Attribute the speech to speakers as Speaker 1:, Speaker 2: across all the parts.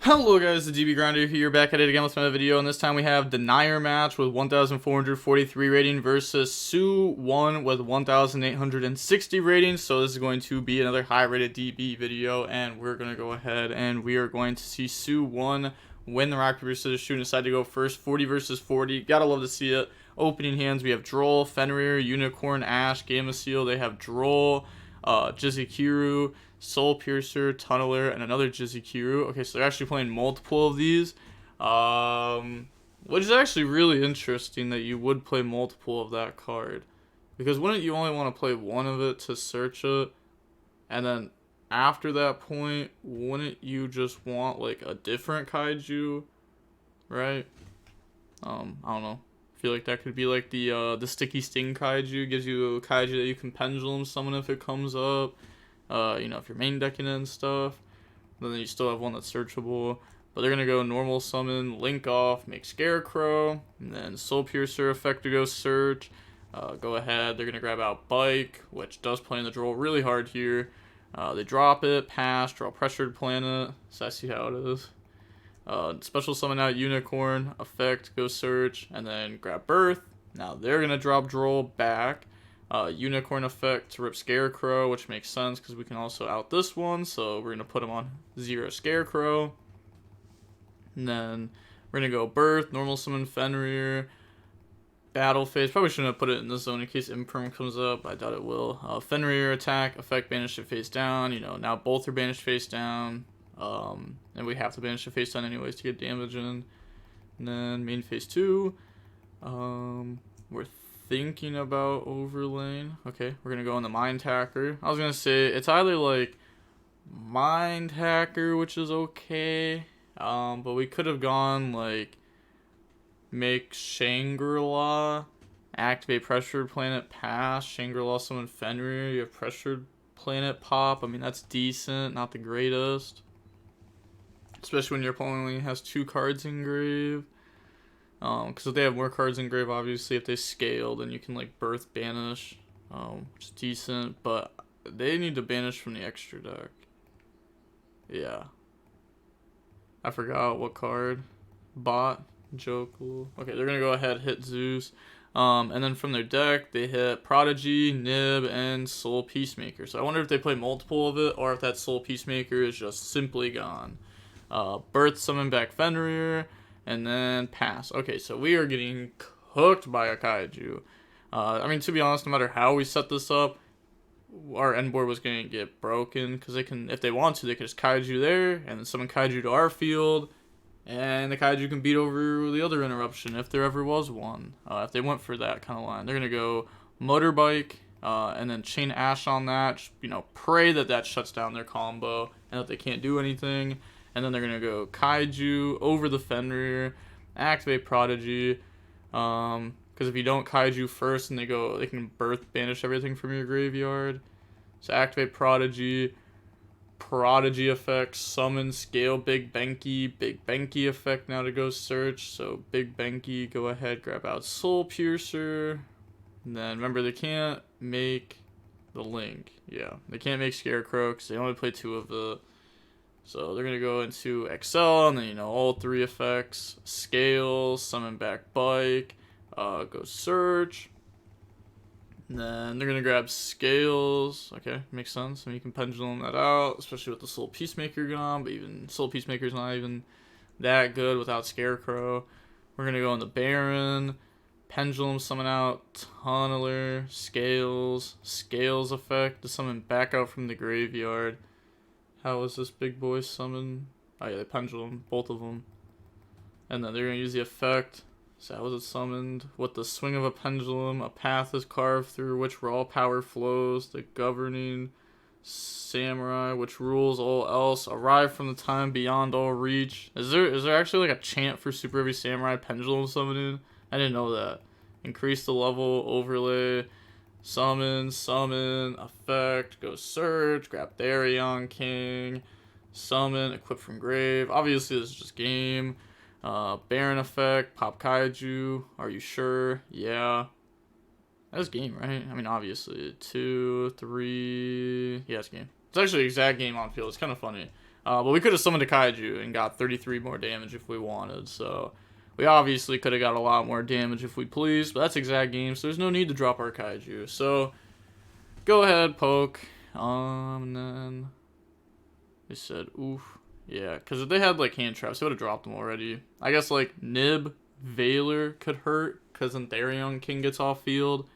Speaker 1: Hello guys, the DB Grinder here, back at it again with another video, and this time we have Denier match with 1,443 rating versus Su1 with 1,860 ratings. So this is going to be another high rated DB video, and we're going to go ahead and we are going to see Su1 win the rock, paper, scissors, shoot, and decide to go first. 40 versus 40, gotta love to see it. Opening hands, we have Duel, Fenrir, Unicorn, Ash, Gamma Seal. They have Duel, Jizukiru, Soul Piercer, Tunneler, and another Jizukiru. Okay, so they're actually playing multiple of these, which is actually really interesting that you would play multiple of that card, because wouldn't you only want to play one of it to search it, and then after that point, wouldn't you just want like a different kaiju, right? I don't know. I feel like that could be like the sticky sting kaiju, gives you a kaiju that you can pendulum summon if it comes up. You know, if you're main decking it and stuff, then you still have one that's searchable. But they're gonna go normal summon, link off, make Scarecrow, and then Soul Piercer effect to go search. Go ahead, they're gonna grab out Bike, which does play in the draw really hard here. They drop it, pass, draw Pressured Planet, so I see how it is. Special summon out Unicorn, effect, go search, and then grab Birth. Now they're gonna drop Droll back. Unicorn effect to rip Scarecrow, which makes sense because we can also out this one, so we're going to put him on 0 Scarecrow. And then we're going to go Birth, normal summon Fenrir, battle phase. Probably shouldn't have put it in this zone in case Imperm comes up. I doubt it will. Fenrir attack, effect, banish it face down. You know, now both are banished face down. And we have to banish it face down anyways to get damage in. And then main phase 2. We're thinking about overlaying. Okay, we're gonna go on the Mind Hacker. I was gonna say it's either like Mind Hacker, which is okay, but we could have gone like make Shangri-La, activate Pressured Planet, pass Shangri-La, summon Fenrir. You have Pressured Planet pop. I mean, that's decent, not the greatest, especially when your opponent only has 2 cards in grave. Because if they have more cards in grave, obviously, if they scale, then you can like Birth banish, which is decent, but they need to banish from the extra deck. Yeah. I forgot what card. Bot, Jokel. Okay, they're gonna go ahead, hit Zeus. And then from their deck, they hit Prodigy, Nib, and Soul Peacemaker. So I wonder if they play multiple of it, or if that Soul Peacemaker is just simply gone. Birth, summon back Fenrir, and then pass. Okay, so we are getting cooked by a kaiju. I mean, to be honest, no matter how we set this up, our end board was going to get broken, because they can, if they want to, they can just kaiju there, and then summon kaiju to our field, and the kaiju can beat over the other interruption, if there ever was one, if they went for that kind of line. They're going to go Motorbike, and then chain Ash on that, just, you know, pray that that shuts down their combo, and that they can't do anything. And then they're going to go Kaiju over the Fenrir, activate Prodigy, because if you don't Kaiju first and they can Birth banish everything from your graveyard. So activate Prodigy, Prodigy effect, summon, scale, Big Benki effect now to go search. So Big Benki, go ahead, grab out Soul Piercer. And then remember, they can't make the Link. Yeah, they can't make Scarecrow because they only play 2 of it. So they're going to go into Excel, and then, you know, all 3 effects. Scale, summon back Bike, go search. And then they're going to grab Scales. Okay, makes sense. I mean, you can pendulum that out, especially with the Soul Peacemaker gone, but even Soul Peacemaker's not even that good without Scarecrow. We're going to go on the Baron, pendulum, summon out Tunneler, Scales effect to summon back out from the graveyard. How is this big boy summon? Oh yeah, they pendulum, both of them. And then they're going to use the effect. So how was it summoned? With the swing of a pendulum, a path is carved through which raw power flows. The governing samurai, which rules all else, arrive from the time beyond all reach. Is there actually like a chant for Superheavy Samurai pendulum summoning? I didn't know that. Increase the level, overlay. Summon, effect, go search, grab Therion King, summon, equip from grave. Obviously, this is just game. Baron effect, pop kaiju. Are you sure? Yeah. That's game, right? I mean, obviously. 2, 3. Yeah, it's game. It's actually exact game on field. It's kind of funny. But we could have summoned a Kaiju and got 33 more damage if we wanted, so we obviously could have got a lot more damage if we pleased, but that's exact game, so there's no need to drop our Kaiju. So, go ahead, poke. And then they said, oof. Yeah, because if they had, like, hand traps, they would have dropped them already. I guess, like, Nib, Valor could hurt, because then Therion King gets off field.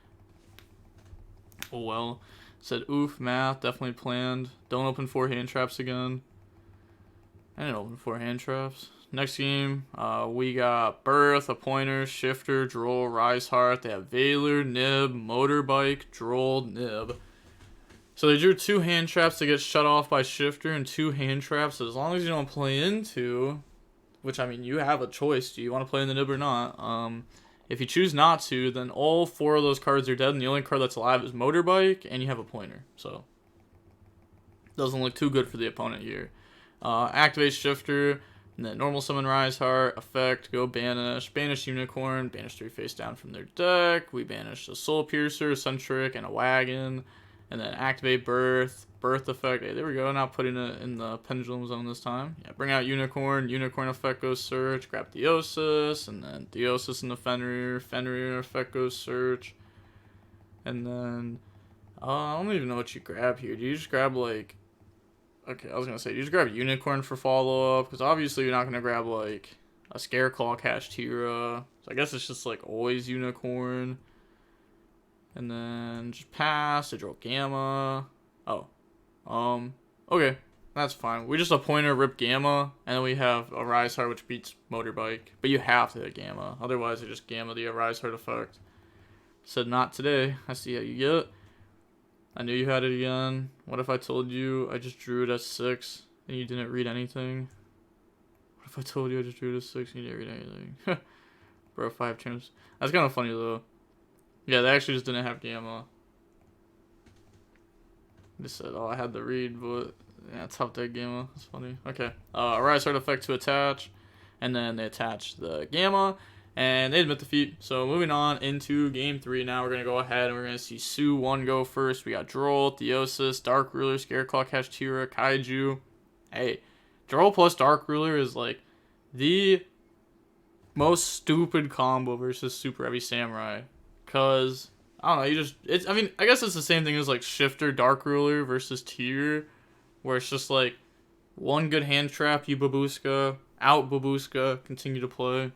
Speaker 1: Oh, well. Said, oof, math, definitely planned. Don't open 4 hand traps again. I didn't open 4 hand traps. Next game, we got Birth, a Pointer, Shifter, Droll, Rise Heart. They have Valor, Nib, Motorbike, Droll, Nib. So they drew 2 hand traps to get shut off by Shifter and 2 hand traps. As long as you don't play into, which I mean you have a choice. Do you want to play in the Nib or not? If you choose not to, then all 4 of those cards are dead, and the only card that's alive is Motorbike, and you have a Pointer. So doesn't look too good for the opponent here. Activate Shifter, and then normal summon Rise Heart, effect, go banish, banish Unicorn, banish 3 face down from their deck. We banish a Soul Piercer, Centric, and a Wagon. And then activate Birth, Birth effect. Hey, there we go. Not putting it in the Pendulum Zone this time. Yeah, bring out Unicorn. Unicorn effect goes Search. Grab Theosis, and then Theosis into Fenrir. Fenrir effect goes Search. And then I don't even know what you grab here. Do you just grab like? Okay, I was gonna say, do you just grab Unicorn for follow up? Because obviously you're not gonna grab like a Scareclaw Kashtira. So I guess it's just like always Unicorn. And then just pass, I draw Gamma. Oh. Okay. That's fine. We just a Pointer, rip Gamma, and then we have a Rise Heart which beats Motorbike. But you have to hit Gamma. Otherwise, I just Gamma the Rise Heart effect. Said not today. I see how you get. I knew you had it again. What if I told you I just drew it at 6 and you didn't read anything? What if I told you I just drew it at 6 and you didn't read anything? Bro, 5 turns. That's kind of funny though. Yeah, they actually just didn't have Gamma. They said, oh, I had to read, but yeah, tough deck Gamma. That's funny. Okay. Rise Heart effect to attach. And then they attach the Gamma. And they admit defeat. So moving on into game 3. Now we're going to go ahead and we're going to see Sue 1 go first. We got Droll, Theosis, Dark Ruler, Scareclaw, Kashtira, Kaiju. Hey, Droll plus Dark Ruler is like the most stupid combo versus Super Heavy Samurai. Because, I don't know, I mean, I guess it's the same thing as like Shifter, Dark Ruler versus Tier. Where it's just like one good hand trap, you Babuska, out Babuska, continue to play.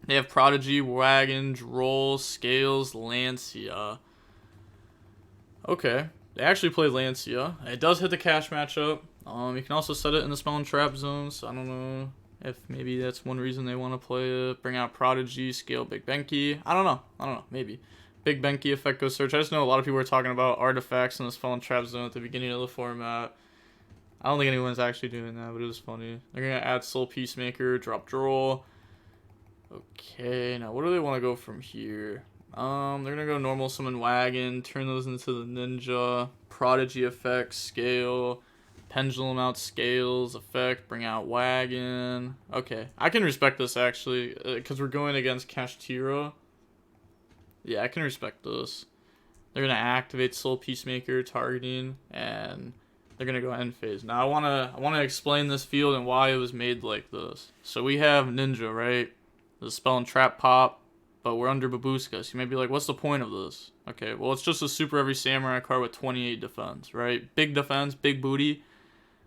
Speaker 1: They have Prodigy, Wagon, Droll, Scales, Lancia. Okay. They actually play Lancia. It does hit the cash matchup. You can also set it in the Spell and Trap zone, so I don't know if maybe that's one reason they want to play it. Bring out Prodigy, Scale Big Benki. I don't know. Maybe. Big Benki effect goes Search. I just know a lot of people were talking about artifacts in the Spell and Trap zone at the beginning of the format. I don't think anyone's actually doing that, but it was funny. They're going to add Soul Peacemaker, drop Droll. Okay, now what do they want to go from here? They're gonna go normal summon Wagon, turn those into the Ninja, Prodigy effect, Scale, Pendulum out Scales, effect, bring out Wagon. Okay, I can respect this actually, because we're going against Kashtira. Yeah, I can respect this. They're gonna activate Soul Peacemaker targeting, and they're gonna go end phase. Now I wanna explain this field and why it was made like this. So we have Ninja, right? The Spell and Trap pop, but we're under Babuska. So you may be like, what's the point of this? Okay, well, it's just a Super Heavy Samurai card with 28 defense, right? Big defense, big booty.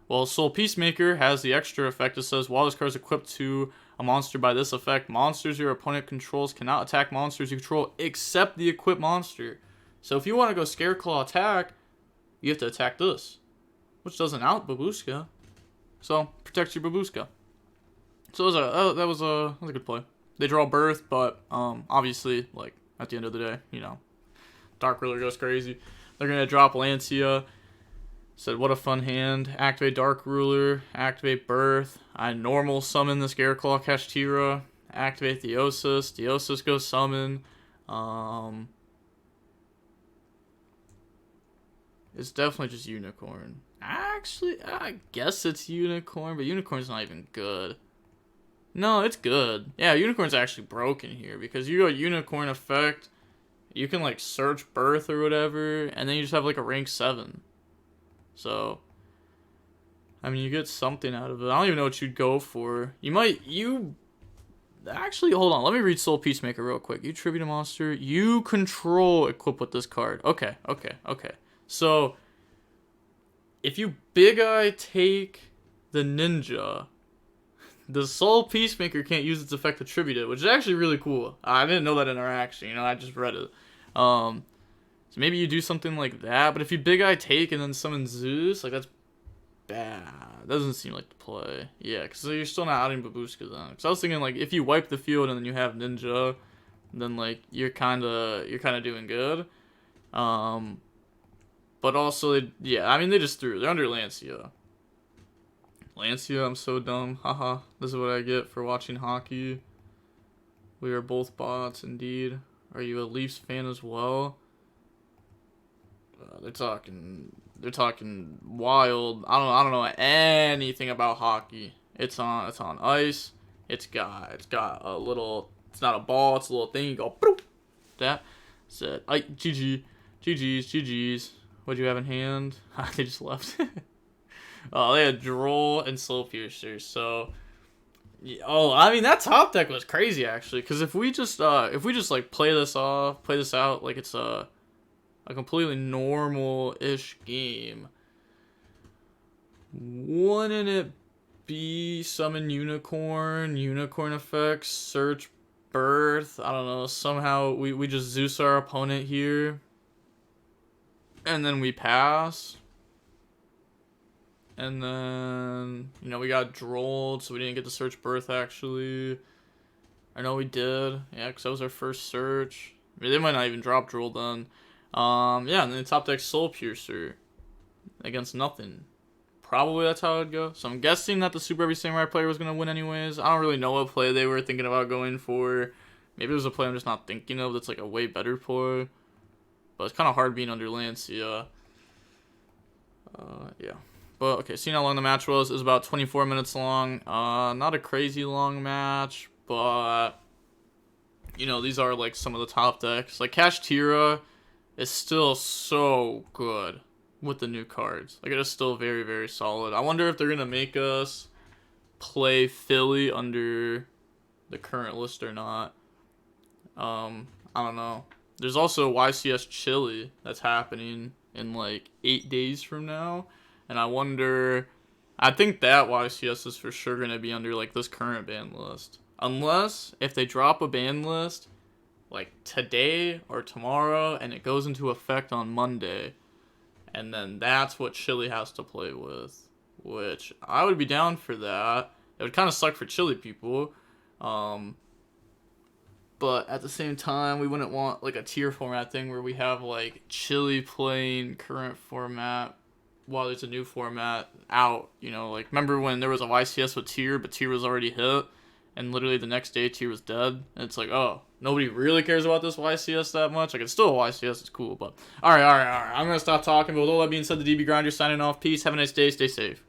Speaker 1: Well, Soul Peacemaker has the extra effect that says, while this card is equipped to a monster by this effect, monsters your opponent controls cannot attack monsters you control except the equipped monster. So if you want to go Scareclaw attack, you have to attack this, which doesn't out Babuska. So, protects your Babuska. So that was a good play. They draw Birth, but obviously, like, at the end of the day, you know, Dark Ruler goes crazy. They're going to drop Lancia. Said, what a fun hand. Activate Dark Ruler. Activate Birth. I normal summon the Scareclaw Kashtira. Activate Theosis. Theosis goes summon. It's definitely just Unicorn. Actually, I guess it's Unicorn, but Unicorn's not even good. No, it's good. Yeah, Unicorn's actually broken here because you go Unicorn effect, you can like search Birth or whatever, and then you just have like a rank 7. So, I mean, you get something out of it. I don't even know what you'd go for. Actually, hold on. Let me read Soul Peacemaker real quick. You tribute a monster. You control equip with this card. Okay. So, if you Big Eye take the ninja, the Soul Peacemaker can't use its effect to tribute it, which is actually really cool. I didn't know that interaction. I just read it. So maybe you do something like that. But if you Big Eye take and then summon Zeus, like that's bad. Doesn't seem like the play. Yeah, because you're still not outing Babushka then. Because I was thinking like if you wipe the field and then you have Ninja, then like you're kind of doing good. But also yeah, I mean they just threw. They're under Lancia. Lancia, I'm so dumb. Haha. This is what I get for watching hockey. We are both bots indeed. Are you a Leafs fan as well? They're talking wild. I don't know anything about hockey. It's on ice. It's got a little. It's not a ball. It's a little thing. You go. Boop, that. Said. GG's. What'd you have in hand? They just left. Oh, they had Droll and Soul Piercer. So. I mean that top deck was crazy actually. Because if we just like play this out like it's a completely normal-ish game, wouldn't it be summon unicorn effects, search, birth? I don't know. Somehow we just Zeus our opponent here, and then we pass. And then, we got drolled, so we didn't get to search birth, actually. I know we did. Yeah, because that was our first search. I mean, they might not even drop droll then. Yeah, and then the top deck Soul Piercer against nothing. Probably that's how it would go. So I'm guessing that the Superheavy Samurai player was going to win anyways. I don't really know what play they were thinking about going for. Maybe it was a play I'm just not thinking of that's like a way better play. But it's kind of hard being under Lancia. Yeah. But, okay, seeing how long the match was. It was about 24 minutes long. Not a crazy long match, but, these are, like, some of the top decks. Like, Kashtira is still so good with the new cards. Like, it is still very, very solid. I wonder if they're going to make us play Philly under the current list or not. I don't know. There's also YCS Chile that's happening in, like, 8 days from now. And I think that YCS is for sure going to be under, like, this current ban list. Unless, if they drop a ban list, like, today or tomorrow, and it goes into effect on Monday. And then that's what Chile has to play with. Which, I would be down for that. It would kind of suck for Chile people. But at the same time, we wouldn't want, like, a tier format thing where we have, like, Chile playing current format while there's a new format out, like, remember when there was a YCS with tier, but tier was already hit, and literally the next day tier was dead, and it's like, oh, nobody really cares about this YCS that much. Like, it's still a YCS, it's cool, but, alright, I'm gonna stop talking, but with all that being said, the DB Grinder signing off, peace, have a nice day, stay safe.